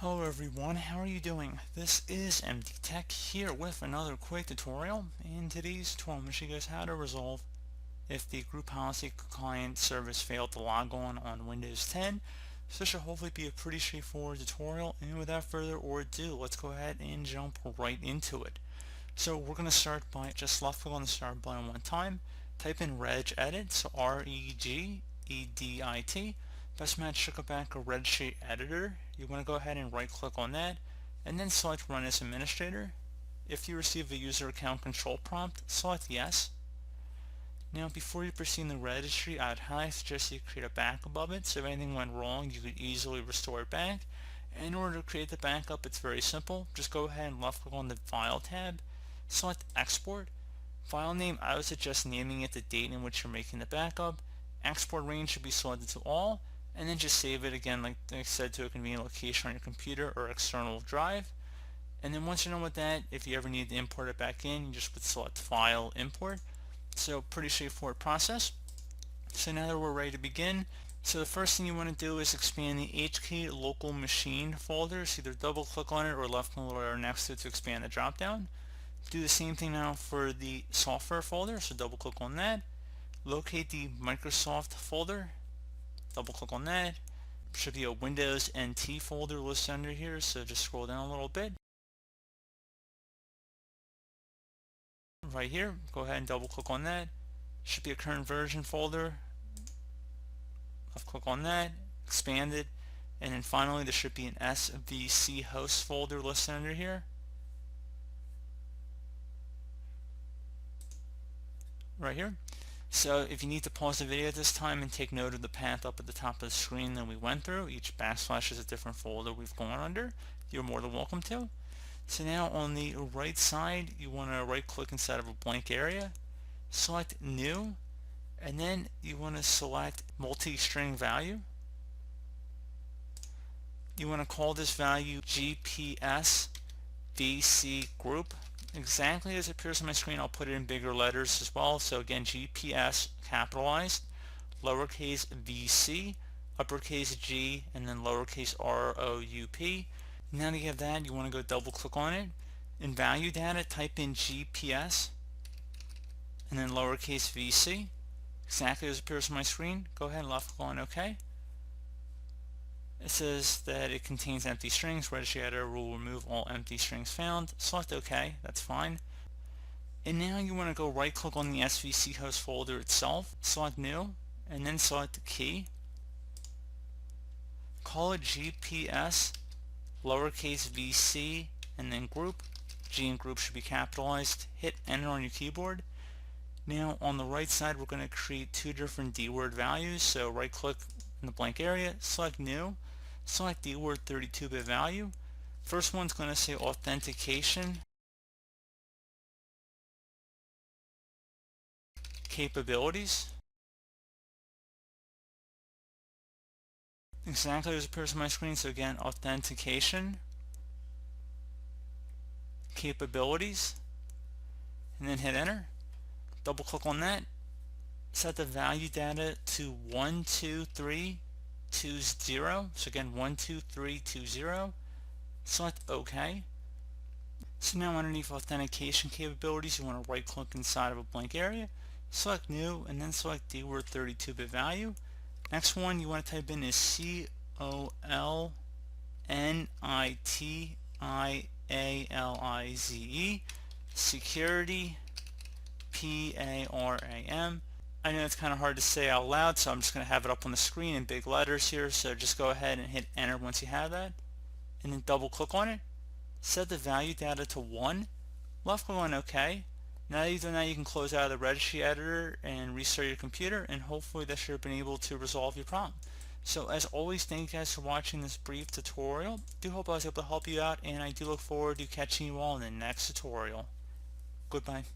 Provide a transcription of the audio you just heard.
Hello everyone, how are you doing? This is MD Tech here with another quick tutorial. In today's tutorial, I'm going to show you guys how to resolve if the group policy client service failed to log on Windows 10. So this should hopefully be a pretty straightforward tutorial, and without further ado, let's go ahead and jump right into it. So we're going to start by just left click on the start button one time, type in regedit, so regedit. Best match should go back a registry editor. You want to go ahead and right click on that and then select run as administrator. If you receive a user account control prompt, select yes. Now before you proceed in the registry, I'd highly suggest you create a backup of it, so if anything went wrong you could easily restore it back. In order to create the backup, it's very simple. Just go ahead and left click on the file tab, select export. File name, I would suggest naming it the date in which you're making the backup. Export range should be selected to all, and then just save it again like I said to a convenient location on your computer or external drive. And then once you're done with that, if you ever need to import it back in, you just would select file import. So pretty straightforward process. So now that we're ready to begin, so the first thing you want to do is expand the HK local machine folder. So either double click on it or left click or next to it to expand the drop down. Do the same thing now for the software folder, so double click on that. Locate the Microsoft folder, double click on that. Should be a Windows NT folder listed under here, so just scroll down a little bit. Right here, go ahead and double click on that. Should be a current version folder. Left click on that, expand it, and then finally there should be an SVC host folder listed under here. Right here. So if you need to pause the video at this time and take note of the path up at the top of the screen that we went through, each backslash is a different folder we've gone under, you're more than welcome to. So now on the right side, you want to right click inside of a blank area, select new, and then you want to select multi-string value. You want to call this value GPS VC group. Exactly as it appears on my screen, I'll put it in bigger letters as well. So again, GPS capitalized, lowercase VC, uppercase G, and then lowercase ROUP. Now that you have that, you want to go double click on it. In value data, type in GPS, and then lowercase VC. Exactly as it appears on my screen. Go ahead and left click on OK. It says that it contains empty strings. Registry editor will remove all empty strings found. Select OK, that's fine. And now you want to go right click on the SVC host folder itself, select new, and then select the key. Call it GPS, lowercase VC, and then group. G and group should be capitalized. Hit enter on your keyboard. Now on the right side we're going to create two different D-word values. So right click in the blank area, select new, select D-word 32-bit value. First one's going to say authentication capabilities. Exactly as it appears on my screen. So again, authentication capabilities, and then hit enter. Double click on that. Set the value data to 12320. So again, 12320. Select OK. So now underneath authentication capabilities, you want to right click inside of a blank area, select new, and then select D-word 32-bit value. Next one you want to type in is COLNITIALIZE, security, PARAM. I know it's kind of hard to say out loud, so I'm just going to have it up on the screen in big letters here, so just go ahead and hit enter once you have that, and then double click on it. Set the value data to 1, left click on OK. Now that you've done that, you can close out of the registry editor and restart your computer, and hopefully that should have been able to resolve your problem. So as always, thank you guys for watching this brief tutorial. I do hope I was able to help you out, and I do look forward to catching you all in the next tutorial. Goodbye.